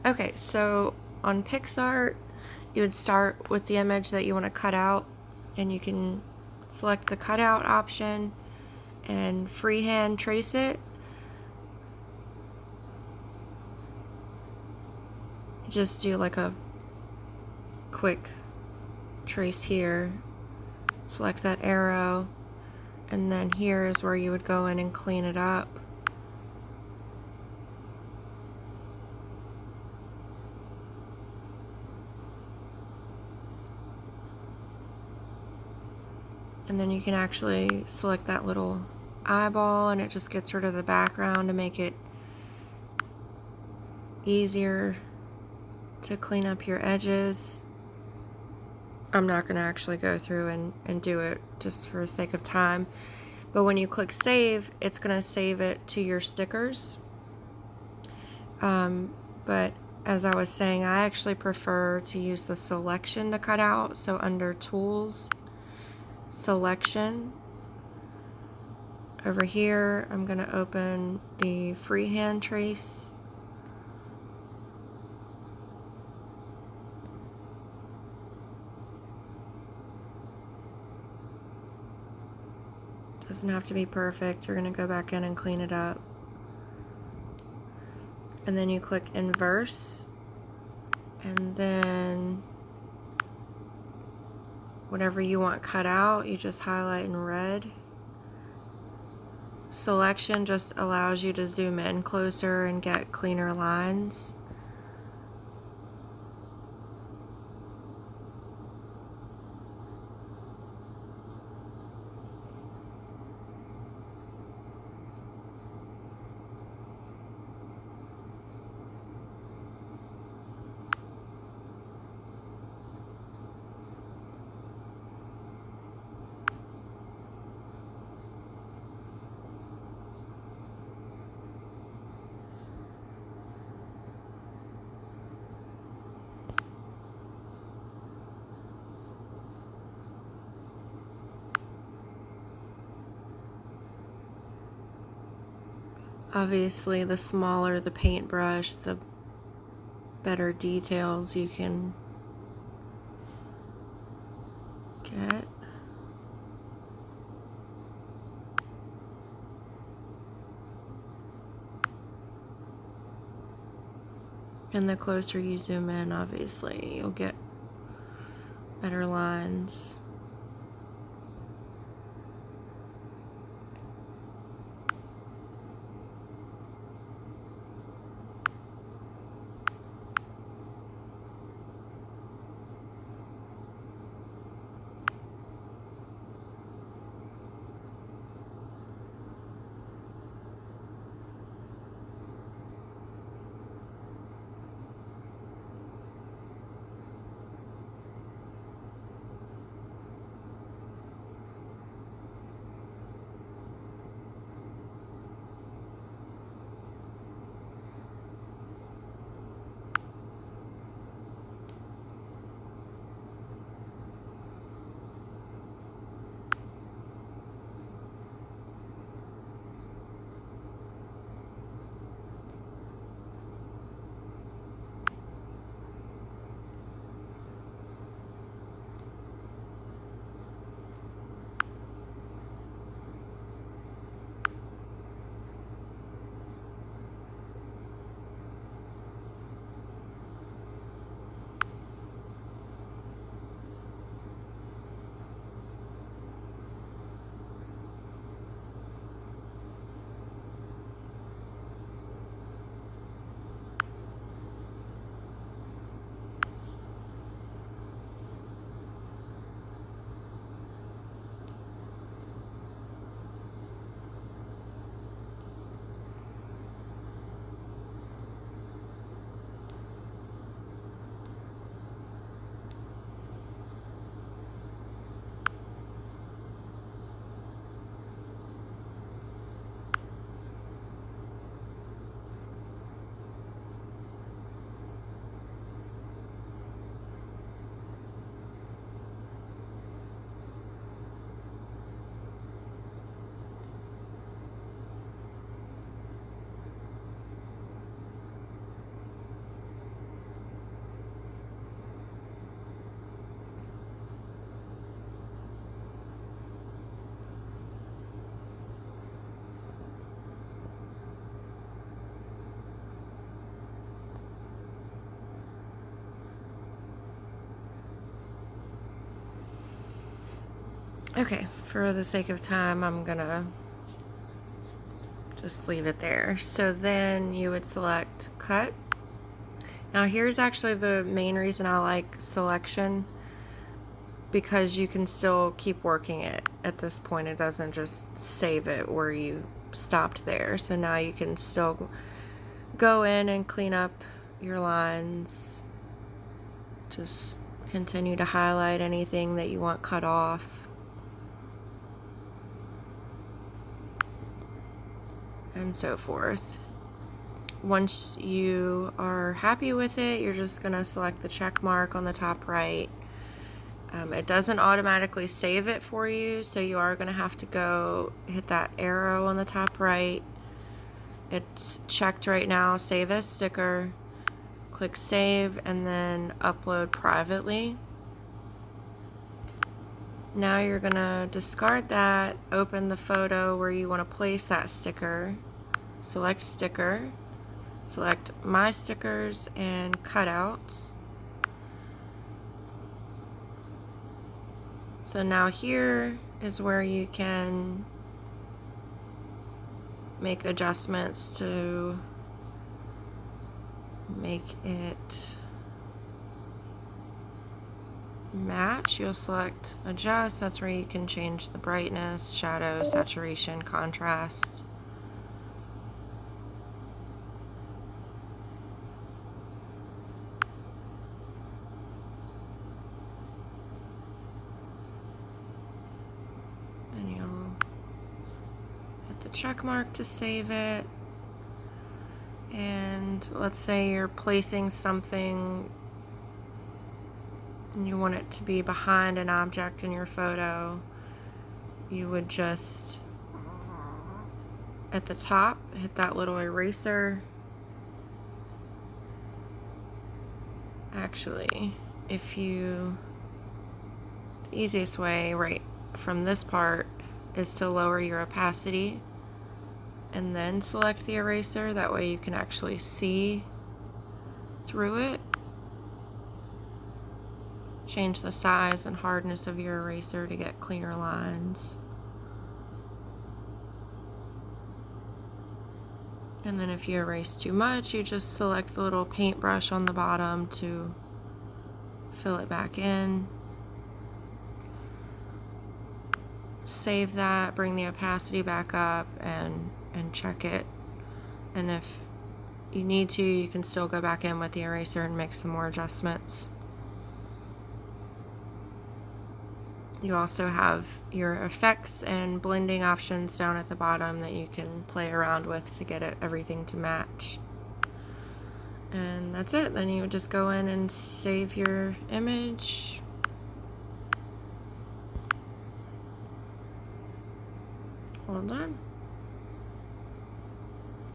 Okay, so on PicsArt, you would start with the image that you want to cut out, and you can select the cutout option and freehand trace it. Just do like a quick trace here, select that arrow, and then here is where you would go in and clean it up. And then you can actually select that little eyeball and it just gets rid of the background to make it easier to clean up your edges. I'm not going to actually go through and do it just for the sake of time. But when you click save, it's going to save it to your stickers. But as I was saying, I actually prefer to use the selection to cut out. So under tools, selection, over here, I'm going to open the freehand trace. Doesn't have to be perfect. You're going to go back in and clean it up. And then you click inverse, and then whatever you want cut out, you just highlight in red. Selection just allows you to zoom in closer and get cleaner lines. Obviously, the smaller the paintbrush, the better details you can get. And the closer you zoom in, obviously, you'll get better lines. Okay, for the sake of time, I'm gonna just leave it there. So then you would select cut. Now here's actually the main reason I like selection, because you can still keep working it at this point. It doesn't just save it where you stopped there. So now you can still go in and clean up your lines. Just continue to highlight anything that you want cut off. And so forth. Once you are happy with it, you're just going to select the check mark on the top right. It doesn't automatically save it for you, so you are going to have to go hit that arrow on the top right. It's checked right now, save as sticker. Click save and then upload privately. Now you're going to discard that, open the photo where you want to place that sticker, select sticker, select my stickers and cutouts. So now here is where you can make adjustments to make it match. You'll select adjust. That's where you can change the brightness, shadow, saturation, contrast. And you'll hit the check mark to save it. And let's say you're placing something and you want it to be behind an object in your photo. You would just, at the top, hit that little eraser. Actually, the easiest way right from this part is to lower your opacity and then select the eraser. That way you can actually see through it. Change the size and hardness of your eraser to get cleaner lines. And then if you erase too much, you just select the little paintbrush on the bottom to fill it back in. Save that, bring the opacity back up and check it. And if you need to, you can still go back in with the eraser and make some more adjustments. You also have your effects and blending options down at the bottom that you can play around with to get everything to match. And that's it. Then you would just go in and save your image. All done.